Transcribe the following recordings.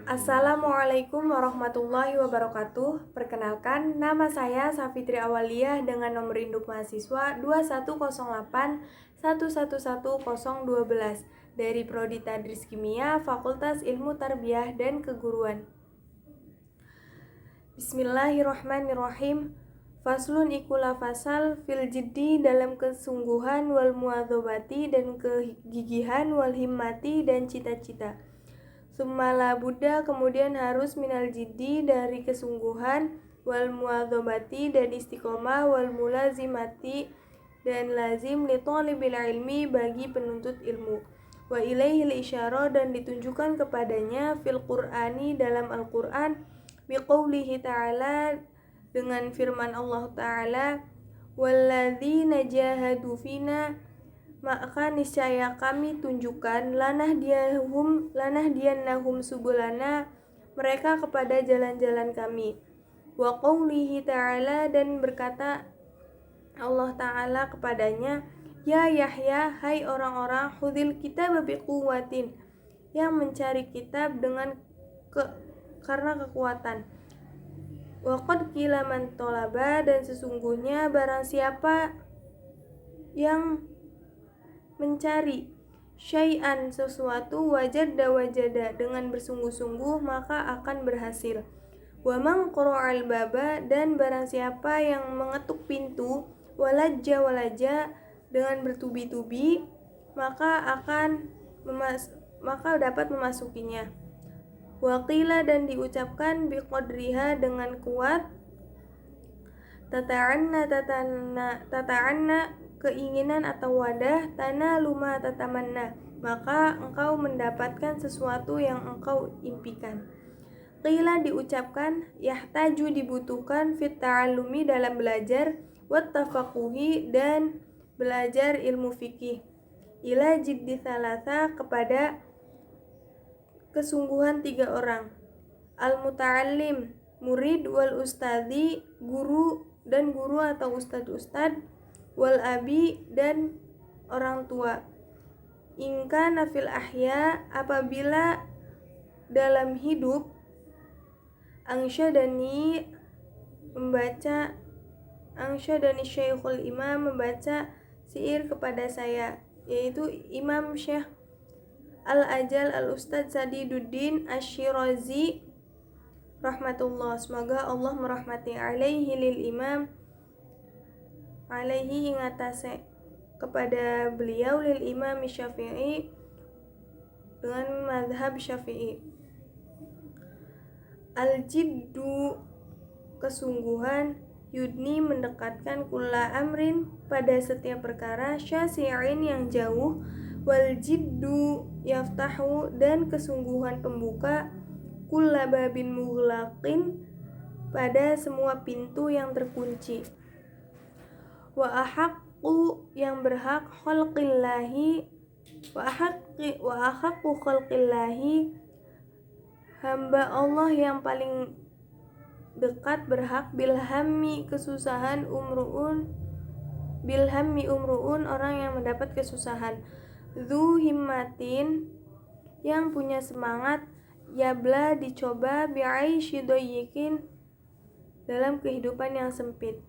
Assalamualaikum warahmatullahi wabarakatuh. Perkenalkan, nama saya Safitri Awaliyah dengan nomor induk mahasiswa 2108111012 dari Prodi Tadris Kimia, Fakultas Ilmu Tarbiyah dan Keguruan. Bismillahirrahmanirrahim. Faslun ikula fasal fil jiddi dalam kesungguhan wal muadzabati dan kegigihan wal himmati dan cita-cita. Sumala Buddha kemudian harus minal jiddi dari kesungguhan wal muadzabati dan istiqomah wal mulazimati dan lazim li thalibil ilmi bagi penuntut ilmu. Wa ilaihil isyara dan ditunjukkan kepadanya fil Qur'ani dalam Al-Qur'an biqaulihi ta'ala dengan firman Allah Ta'ala walladzina jahadu fina maka niscaya kami tunjukkan lanahdiyannahum subulana mereka kepada jalan-jalan kami. Wa qaulihi ta'ala dan berkata Allah Ta'ala kepadanya ya Yahya hai orang-orang khudil kitab biquwwatin yang mencari kitab dengan karena kekuatan. Wa qad qila man talaba dan sesungguhnya barang siapa yang mencari syai'an sesuatu wajada dengan bersungguh-sungguh maka akan berhasil. Wa man qara'al baba dan barang siapa yang mengetuk pintu walajja dengan bertubi-tubi maka dapat memasukinya. Wa qila dan diucapkan biqadriha dengan kuat tata'anna keinginan atau wadah tanah luma tatamanna maka engkau mendapatkan sesuatu yang engkau impikan. Qila diucapkan yahtaju dibutuhkan fit ta'allumi dalam belajar wat tafaquhi dan belajar ilmu fikih ila jiddi thalatha kepada kesungguhan 3 orang al muta'allim murid wal ustadzi guru atau ustad wal abi dan orang tua. Ingka nafil ahya apabila dalam hidup angsyadani Syekhul Imam membaca syair kepada saya yaitu Imam Syekh Al-Ajal Al-Ustadz Sadiduddin Asy-Syirazi rahmatullah semoga Allah merahmati alaihi lil imam alaihi ingatase kepada beliau lil imam Syafi'i dengan mazhab Syafi'i. Al-jiddu kesungguhan yudni mendekatkan kulla amrin pada setiap perkara syasi'in yang jauh wal jiddu yaftahu dan kesungguhan pembuka kulla babin mughlaqin pada semua pintu yang terkunci. Wa ahaqqu yang berhak khalqillahi wa ahaqqu khalqillahi hamba Allah yang paling dekat berhak bilhammi umruun orang yang mendapat kesusahan dzu himmatin yang punya semangat yabla dicoba bi'aishi doyikin dalam kehidupan yang sempit.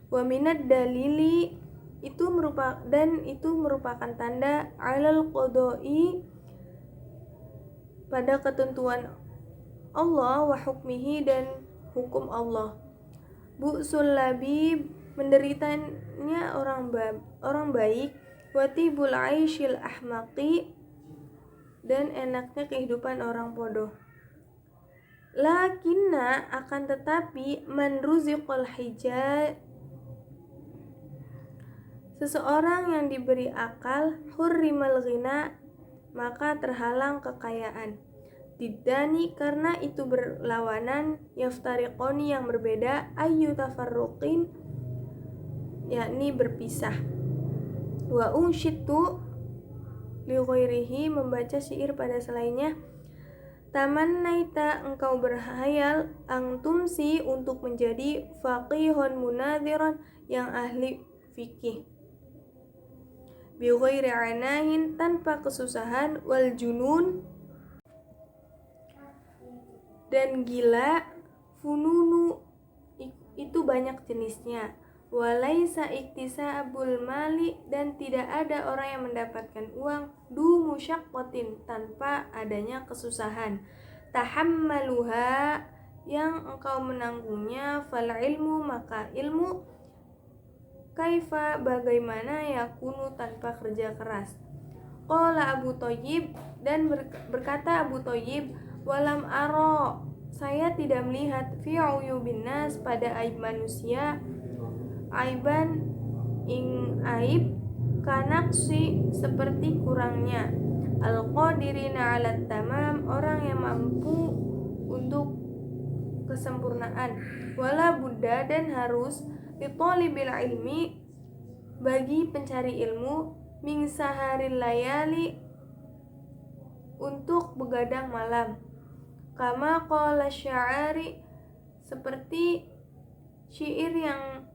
Wa minad dalili itu merupakan tanda alal qodoi pada ketentuan Allah wa hukmihi dan hukum Allah. Bu'sul labib menderitanya orang baik wa tibul aishil ahmaqi dan enaknya kehidupan orang bodoh. Lakinna akan tetapi man ruziqal hijaj seseorang yang diberi akal hurrimal ghina maka terhalang kekayaan. Didani karena itu berlawanan yaftariqoni yang berbeda ayyu tafarruqin yakni berpisah. Wa unsyitu li ghairihi membaca syair pada selainnya tamannaita engkau berhayal angtumsi untuk menjadi faqihun munadziran yang ahli fikih bi ghairi anahin tanpa kesusahan wal junun Dan gila, fununu itu banyak jenisnya. Walaisa iktisabul mali, dan tidak ada orang yang mendapatkan uang du musyaqqatin, tanpa adanya kesusahan. Tahammaluha, yang engkau menanggungnya. Fal ilmu, maka ilmu. Kaifa, bagaimana. Yakunu, tanpa kerja keras. Qala Abu Thayyib, dan berkata Abu Thayyib, walam aro, saya tidak melihat fi uyubin nas, pada aib manusia, aiban ing aib, kanaksi, seperti kurangnya, al-qadirina 'alat tamam, orang yang mampu untuk kesempurnaan, wala buddha, dan harus, li thalibil ilmi, bagi pencari ilmu, min saharil layali, untuk begadang malam, kama qala sya'ari, seperti syair yang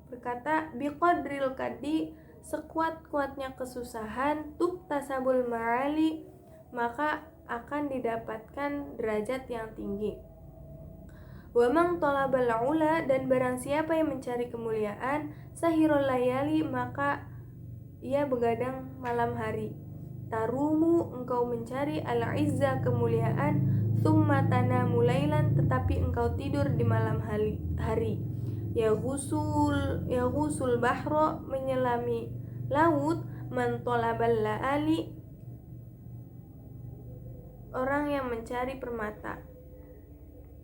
berkata, biqadril kadi, sekuat-kuatnya kesusahan, tuktasabul ma'ali, maka akan didapatkan derajat yang tinggi. Wa man talabal ula, dan barang siapa yang mencari kemuliaan, sahirul layali, maka ia begadang malam hari. Tarumu, engkau mencari, al-izza, kemuliaan, thumma tanamu lailan, tetapi engkau tidur di malam hari. Yaghusul bahro, menyelami laut, man talabal la'ali, orang yang mencari permata.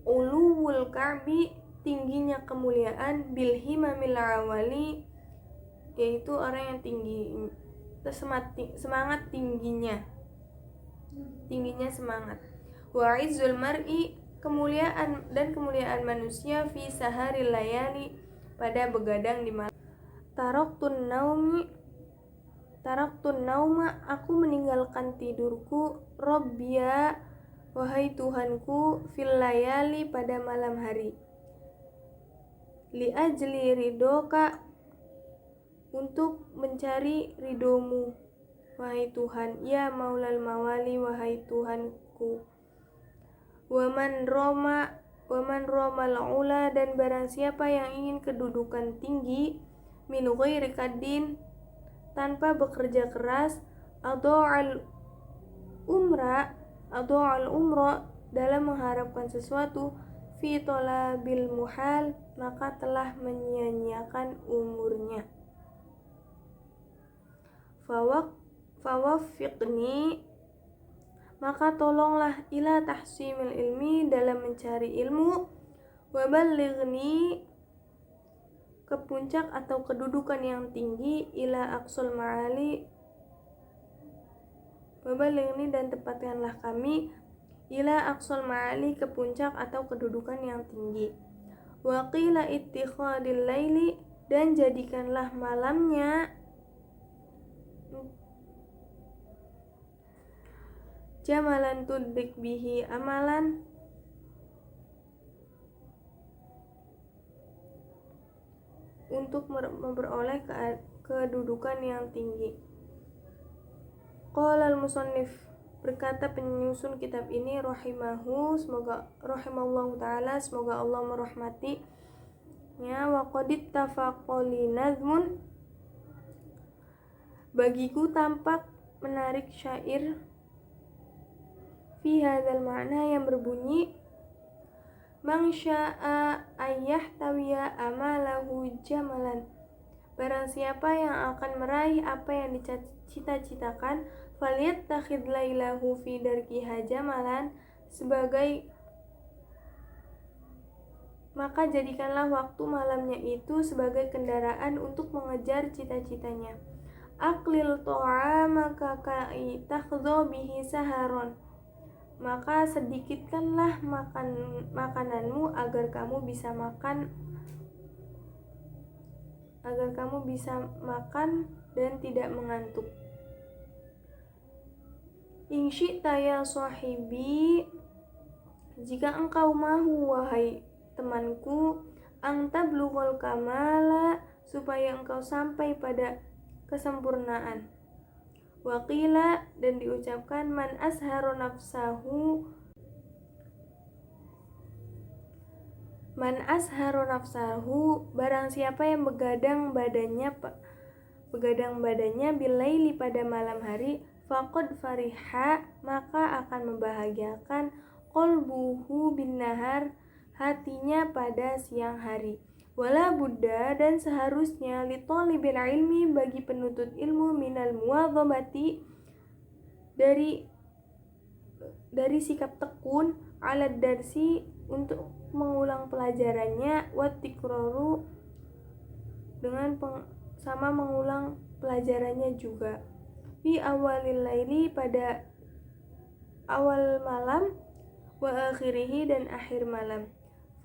Uluwul ka'bi, tingginya kemuliaan, bil himamil awali, yaitu orang yang tinggi, semangat tingginya semangat. Wa izzul mar'i, kemuliaan manusia, fi saharil layali, pada begadang di malam. Taraktun nauma, aku meninggalkan tidurku, Rabbiya, wahai Tuhanku, fil layali, pada malam hari, li ajli ridoka, untuk mencari ridomu, wahai Tuhan, ya maulal mawali, wahai Tuhanku. Waman romal ula, dan barang siapa yang ingin kedudukan tinggi, min ghairi kadin, tanpa bekerja keras, ado'al umra, dalam mengharapkan sesuatu, fi talabil muhal, maka telah menyia-nyiakan umurnya. Fawaffiqni, maka tolonglah, ila tahsimil ilmi, dalam mencari ilmu, waballighni, ke puncak atau kedudukan yang tinggi, ila aqsal ma'ali, waballighni, dan tepatkanlah kami, ila aqsal ma'ali, ke puncak atau kedudukan yang tinggi. Wa qila ittikhadil laili, dan jadikanlah malamnya jamalan tudrik bihi amalan, untuk memperoleh kedudukan yang tinggi. Qala al-musannif, berkata penyusun kitab ini, rahimallahu ta'ala, semoga Allah merahmatinya, wa qadit tafaqali nazmun, bagiku tampak menarik syair, fi hadzal ma'na, yang berbunyi, man syaa ayyahtawiya amalahu jamalan, barang siapa yang akan meraih apa yang dicita-citakan, falyattakhidh lailahu fi darkiha jamalan, maka jadikanlah waktu malamnya itu sebagai kendaraan untuk mengejar cita-citanya. Aqlil ta'amaka ka'i takhdha bihi saharon, maka sedikitkanlah makananmu agar kamu bisa makan dan tidak mengantuk. In syi'ta ya sahibi, jika engkau mahu, wahai temanku, ang tablughal kamala, supaya engkau sampai pada kesempurnaan. Waqila, dan diucapkan, man asharo nafsahu, Man asharu nafsahu, barang siapa yang begadang badannya bilaili pada malam hari, faqad fariha, maka akan membahagiakan qalbuhu bin nahar, hatinya pada siang hari. Wala buddha, dan seharusnya li talibil ilmi, bagi penuntut ilmu, minal muwadhabati, dari sikap tekun, alad darsi, untuk mengulang pelajarannya, wat tikraru, dengan sama mengulang pelajarannya juga, fi awalil laili, pada awal malam, wa akhirihi, dan akhir malam.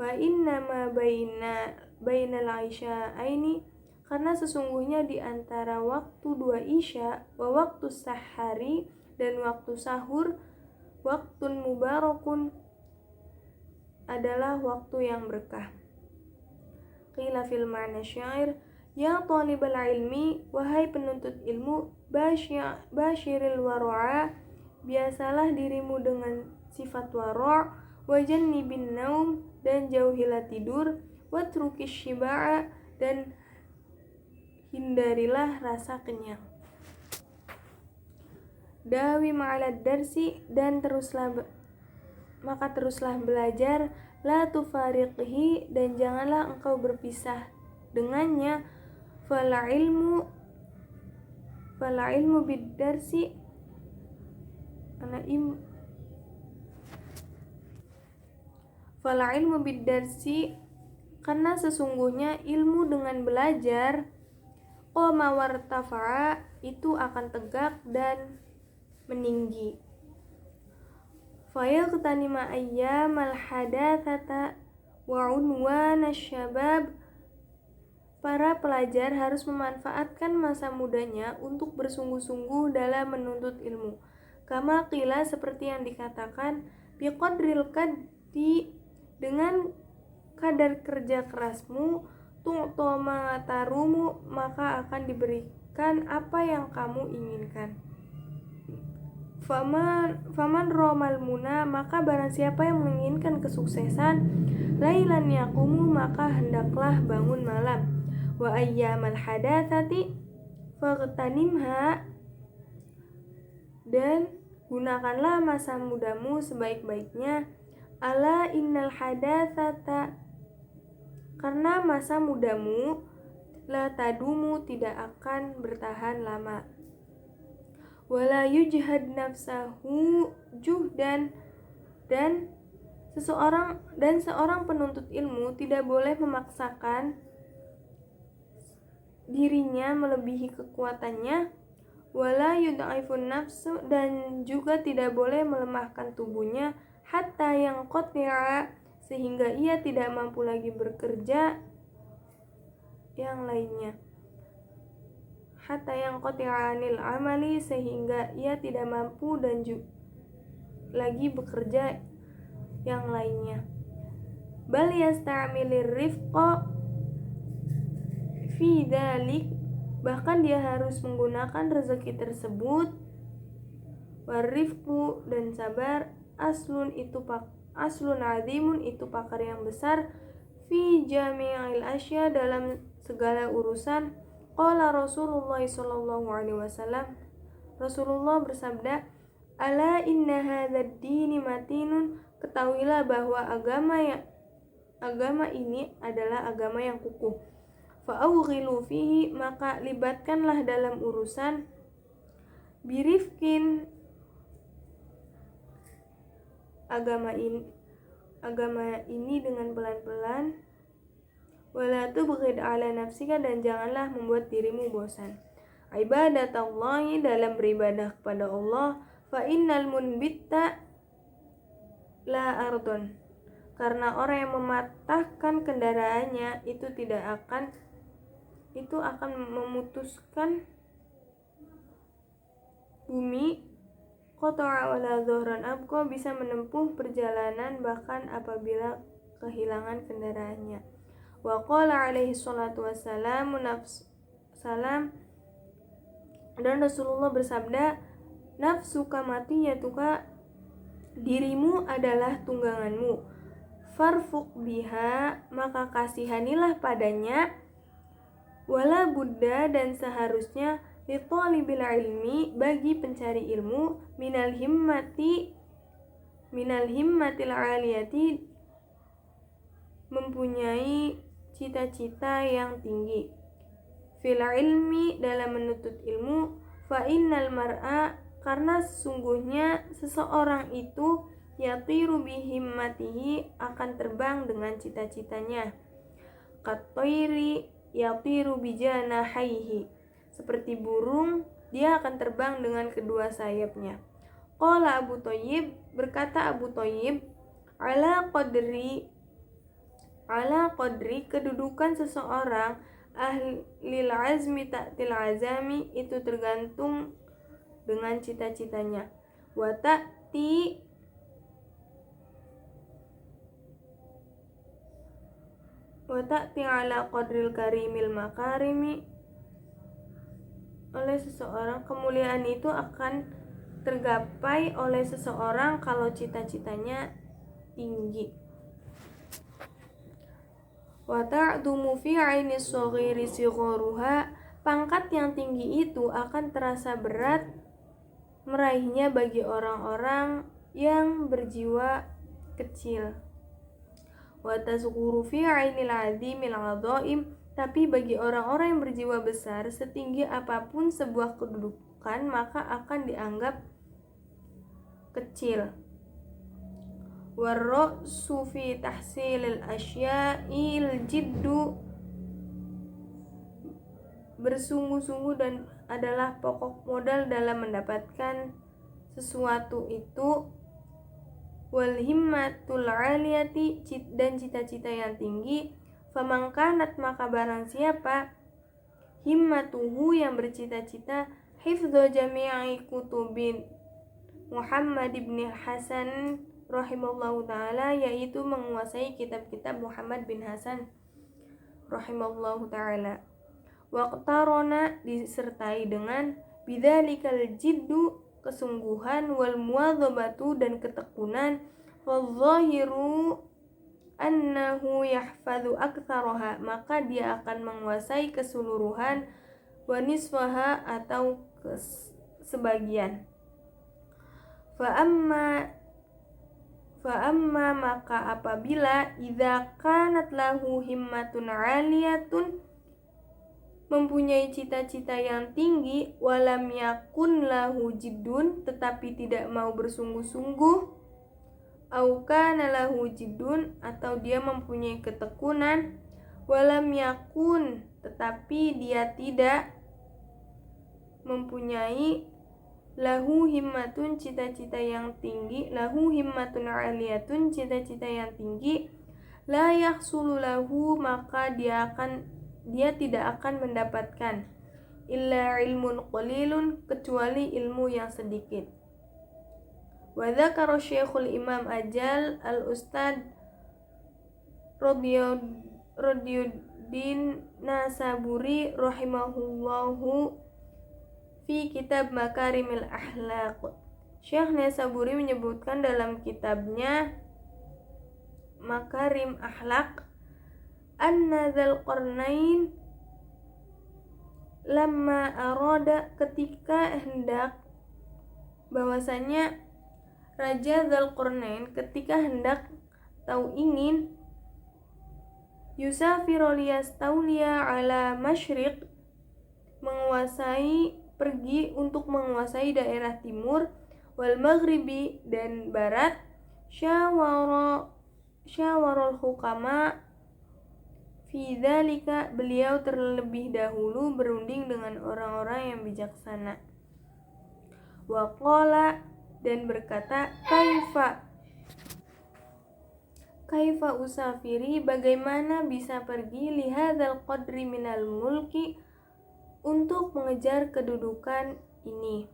Fa innama bainal isya'aini, karena sesungguhnya di antara waktu dua isya, wa waktu sahari, dan waktu sahur, waktun mubarakun, adalah waktu yang berkah. Qila fil ma'na syair, ya talibal ilmi, wahai penuntut ilmu, basyiril wara'a, biasalah dirimu dengan sifat wara', wajannibin naum, dan jauhilah tidur, watrukis syiba'a, dan hindarilah rasa kenyang. Dawi ma'alad darsi, dan teruslah belajar, la tufariqhi, dan janganlah engkau berpisah dengannya. Fala ilmu bid-darsi, karena sesungguhnya ilmu dengan belajar, qoma wartafa'a, itu akan tegak dan meninggi. Fayaqtanima ayyamal hadatsata wa unwana syabab, para pelajar harus memanfaatkan masa mudanya untuk bersungguh-sungguh dalam menuntut ilmu. Kama qila, seperti yang dikatakan, biqadril kaddi, dengan kadar kerja kerasmu, tu'to ma tarumu, maka akan diberikan apa yang kamu inginkan. Faman romal muna, maka barang siapa yang menginginkan kesuksesan, lailan yaqumu, maka hendaklah bangun malam. Wa ayyamal hadatsati faghtanimha, dan gunakanlah masa mudamu sebaik-baiknya. Ala innal hadatsata, karena masa mudamu, la tadumu, tidak akan bertahan lama. Wala yujhad nafsahu juhdan, dan seorang penuntut ilmu tidak boleh memaksakan dirinya melebihi kekuatannya. Wala yud'aifun nafsu, dan juga tidak boleh melemahkan tubuhnya, hatta yang qati'a, sehingga ia tidak mampu lagi bekerja yang lainnya. Hatta yang qati'anil amali, sehingga ia tidak mampu dan lagi bekerja yang lainnya. Bal yasta'milir rifqa fi dzalik, bahkan dia harus menggunakan rezeki tersebut. Warifqu, dan sabar, aslun azimun, itu pakar yang besar, fi jami'il asya, dalam segala urusan. Qala Rasulullah sallallahu alaihi wasallam, Rasulullah bersabda, ala inna hadzal dini matinun, ketahuilah bahwa agama ini adalah agama yang kukuh. Fa'awghilu fihi, maka libatkanlah dalam urusan, birifkin, agama ini dengan pelan-pelan. Wala tubghid ala nafsika, dan janganlah membuat dirimu bosan. Ibadatallahi, dalam beribadah kepada Allah. Fa innal munbitta la ardon, karena orang yang mematahkan kendaraannya itu akan memutuskan bumi. Qata'a wala dhuhran abqa, bisa menempuh perjalanan bahkan apabila kehilangan kendaraannya. Wa qala alaihi salatu wassalamu dan Rasulullah bersabda, nafsuka matiyatuka, dirimu adalah tungganganmu. farfuq biha, maka kasihanilah padanya, wala budda, dan seharusnya, li thalibil ilmi, bagi pencari ilmu, minal himmatil aliyati, mempunyai cita-cita yang tinggi, fil ilmi, dalam menuntut ilmu, fa innal mar'a, karena sesungguhnya seseorang itu yatiru bihimmatihi, akan terbang dengan cita-citanya, katoiri yatiru bijanahaihi, seperti burung dia akan terbang dengan kedua sayapnya. Qala Abu Thayyib, berkata Abu Thayyib, ala qadri, kedudukan seseorang, ahlil azmi ta'til azami, itu tergantung dengan cita-citanya. Wa ta'ti ala qadril karimil makarimi, oleh seseorang, kemuliaan itu akan tergapai oleh seseorang kalau cita-citanya tinggi. Wa ta'dumu fi 'aini shaghiri sigharuha, pangkat yang tinggi itu akan terasa berat meraihnya bagi orang-orang yang berjiwa kecil. Wa tasghuru fi 'ainil 'azimil 'adhaim, tapi bagi orang-orang yang berjiwa besar, setinggi apapun sebuah kedudukan maka akan dianggap kecil. Warra'su fi tahsilil asya'il jiddu, bersungguh-sungguh dan adalah pokok modal dalam mendapatkan sesuatu itu, wal himmatul 'aliyati, dan cita-cita yang tinggi, famangkanat, maka barang siapa, himmatuhu, yang bercita-cita, hifdzu jami'i kutubin Muhammad ibn Hasan rahimahullahu ta'ala, yaitu menguasai kitab-kitab Muhammad bin Hasan rahimahullahu ta'ala. Waqtarona, disertai dengan bidzalikal jiddu, kesungguhan, wal muwadzabatu, dan ketekunan, wadzahiru annahu yahfadzu aktsaraha, maka dia akan menguasai keseluruhan, wa nisfaha, atau sebagian. Fa amma, maka apabila, idza kanat lahu himmatun 'aliyatun, mempunyai cita-cita yang tinggi, walam yakun lahu jiddun, tetapi tidak mau bersungguh-sungguh, au kana lahu jiddun, atau dia mempunyai ketekunan, walam yakun, tetapi dia tidak mempunyai, lahu himmatun, cita-cita yang tinggi, lahu himmatun 'aliyatun, cita-cita yang tinggi, la yahsulu lahu, maka dia tidak akan mendapatkan, illa ilmun qalilun, kecuali ilmu yang sedikit. Wa dzakara Syekhul Imam Ajal al-Ustad Radiyuddin Nasaburi rahimahullahu fi kitab Makarimil Akhlaq. Syekh Nasaburi menyebutkan dalam kitabnya Makarim Akhlaq, anna dzal qarnain lamma arada, ketika hendak, bahwasanya Raja Dzal Qarnain ketika hendak atau ingin, yusafiru liyastauliya ala masyriq, pergi untuk menguasai daerah timur, wal maghribi, dan barat, syawarul hukama fi dzalika, beliau terlebih dahulu berunding dengan orang-orang yang bijaksana. Wa qala, dan berkata, kaifa usafiri, bagaimana bisa pergi, lihadzal qadri minal mulki, untuk mengejar kedudukan ini,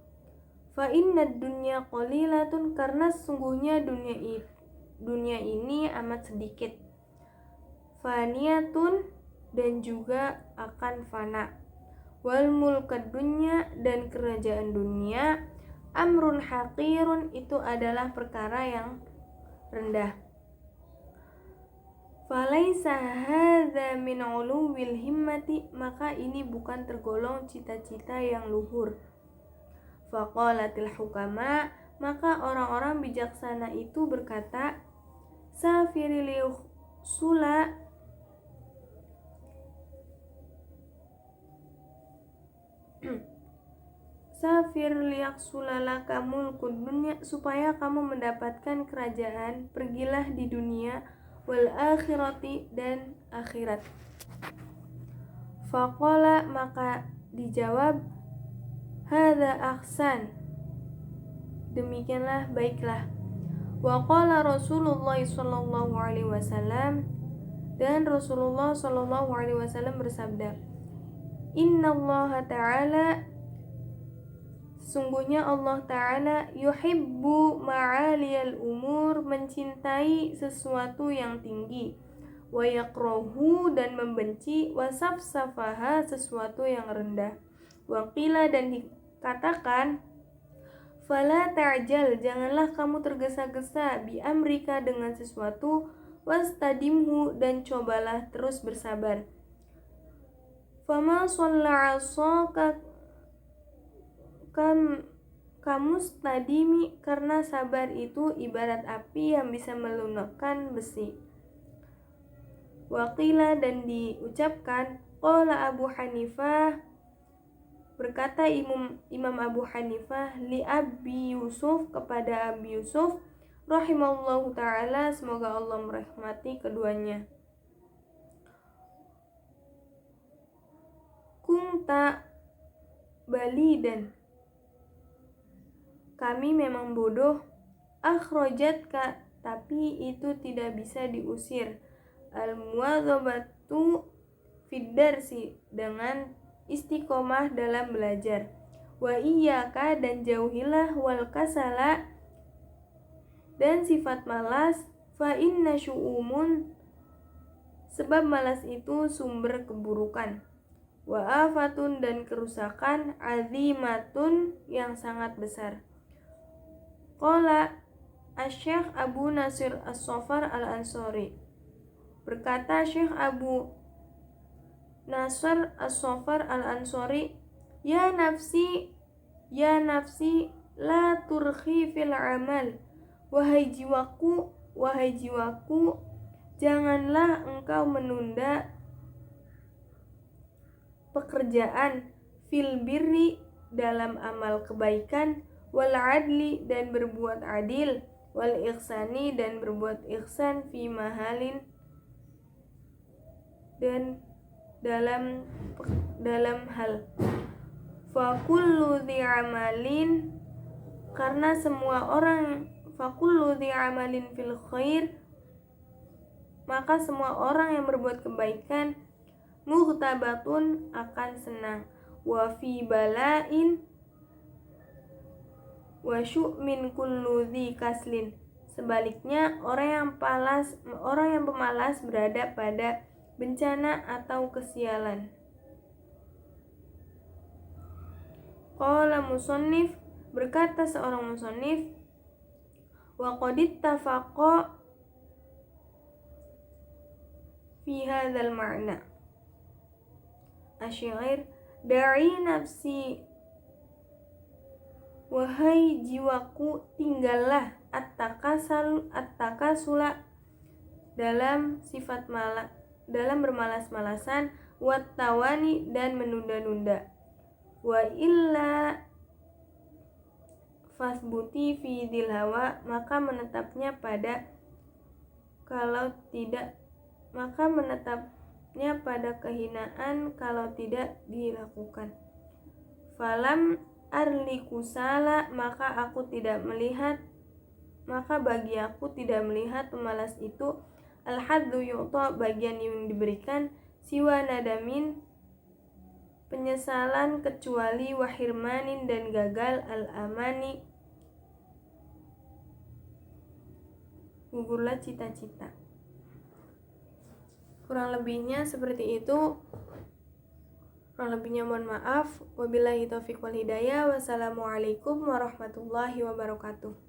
fa innad dunya qalilatun, karena sesungguhnya dunia ini amat sedikit, faniyatun, dan juga akan fana, wal mulkad dunya, dan kerajaan dunia, amrun haqirun, itu adalah perkara yang rendah. Falaisa hadza min uluwil himmati, maka ini bukan tergolong cita-cita yang luhur. Faqalatil hukama, maka orang-orang bijaksana itu berkata, safiril sula Safir liaksulalaka mulkud dunya, supaya kamu mendapatkan kerajaan, pergilah di dunia, wal akhirati, dan akhirat. Faqala, maka dijawab, hadza ahsan, demikianlah baiklah. Wa qala Rasulullah sallallahu alaihi wasallam, dan Rasulullah sallallahu alaihi wasallam bersabda, innallaha ta'ala, sungguhnya Allah Ta'ala yuhibbu ma'aliyal umur, mencintai sesuatu yang tinggi, wa yakrahu, dan membenci, wa safsafaha, sesuatu yang rendah. Wa qila, dan dikatakan, fala ta'jal, janganlah kamu tergesa-gesa, bi amrika, dengan sesuatu, wastadimhu, dan cobalah terus bersabar. Fama shalla 'asaka kamustadimi, karena sabar itu ibarat api yang bisa melunakkan besi. Waqila, dan diucapkan, qala Abu Hanifah, berkata Imam Abu Hanifah, li Abi Yusuf, kepada Abi Yusuf, rahimallahu ta'ala, semoga Allah merahmati keduanya, kunta balidan, kami memang bodoh, akhrajatka, tapi itu tidak bisa diusir, al-muwadzabatu fid darsi, dengan istiqomah dalam belajar, wa iyyaka, dan jauhilah, wal kasala, dan sifat malas, fa inna syu'umun, sebab malas itu sumber keburukan, wa afatun, dan kerusakan, azimatun, yang sangat besar. Qala Asy-Syaikh Abu Nasir As-Saffar Al-Ansari, berkata Syekh Abu Nasr As-Saffar Al-Ansari, ya nafsi, la turhi fil amal, wahai jiwaku, janganlah engkau menunda pekerjaan, fil birri, dalam amal kebaikan, wal adli, dan berbuat adil, wal ihsani, dan berbuat ihsan, fi mahalin, dan dalam hal, fa kullu dhi amalin, karena semua orang, fa kullu dhi amalin fil khair, maka semua orang yang berbuat kebaikan, muhtabatun, akan senang, wa fi balain wa syu'min kullu dhi kaslin, sebaliknya orang yang pemalas berada pada bencana atau kesialan. Qala musannif, berkata seorang musannif, wa qad ittafaqa fi hadzal ma'na asy-syair, da'i nafsi, wahai jiwaku, tinggallah, at-takasula, dalam bermalas-malasan, wat-tawani, dan menunda-nunda, wa illa fasbuti fi dzil hawa, maka menetapnya pada kehinaan kalau tidak dilakukan. Falam arlikusala, maka bagi aku tidak melihat pemalas itu, al-hadzu yu'ta, bagian yang diberikan, siwa nadamin, penyesalan, kecuali wahirmanin, dan gagal, al-amani, gugurlah cita-cita. Kurang lebihnya seperti itu. Kurang lebihnya mohon maaf. Wabillahi taufiq wal hidayah. Wassalamualaikum warahmatullahi wabarakatuh.